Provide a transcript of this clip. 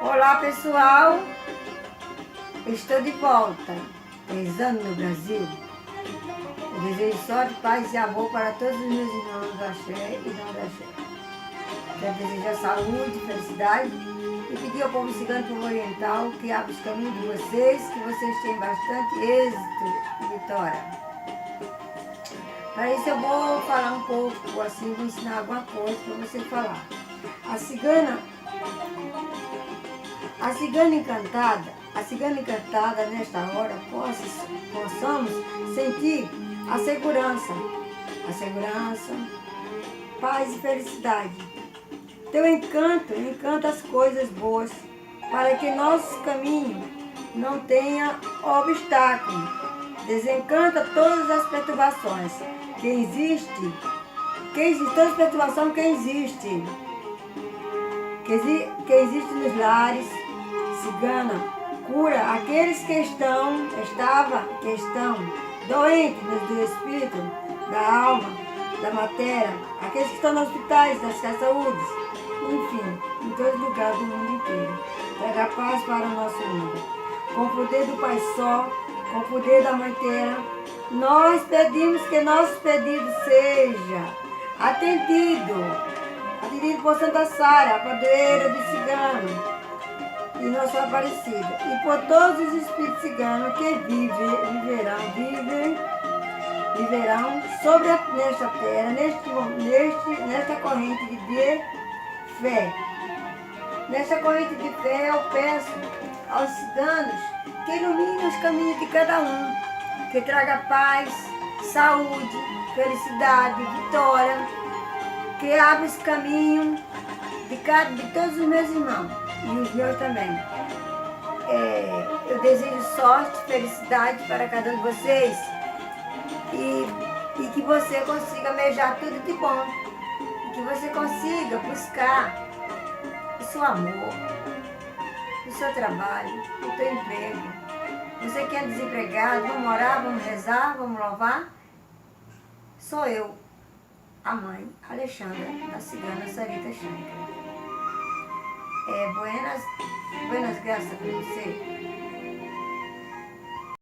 Olá pessoal, estou de volta, rezando no Brasil. Eu desejo sorte, paz e amor para todos os meus irmãos do Axé e não do Axé. Quero desejar saúde, felicidade e pedir ao povo cigano e povo oriental que abra os caminhos de vocês, que vocês tenham bastante êxito e vitória. Para isso eu vou falar um pouco, assim, vou ensinar alguma coisa para você falar. A cigana encantada nesta hora, possamos sentir a segurança, paz e felicidade. Teu encanto encanta as coisas boas, para que nosso caminho não tenha obstáculo. Desencanta todas as perturbações que existe, todas as perturbações que existe nos lares. Cigana cura aqueles que estão doentes do espírito, da alma, da matéria, aqueles que estão nos hospitais, nas saúdes, enfim, em todo lugar do mundo inteiro. Traga paz para o nosso mundo. Com o poder do Pai Sol, com o poder da Mãe Terra, nós pedimos que nossos pedidos seja atendido por Santa Sara, padroeira de cigano, e Nossa Aparecida, e por todos os espíritos ciganos que viverão nesta terra, nesta corrente de fé. Nesta corrente de fé eu peço aos ciganos que iluminem os caminhos de cada um, que traga paz, saúde, felicidade, vitória, que abra esse caminho de todos os meus irmãos e os meus também. Eu desejo sorte, felicidade para cada um de vocês e que você consiga almejar tudo de bom, e que você consiga buscar o seu amor, o seu trabalho, o seu emprego. Você que é desempregado, vamos orar, vamos rezar, vamos louvar? Sou eu, a mãe Alexandra, da cigana Sarita Shankar. Buenas graças para você.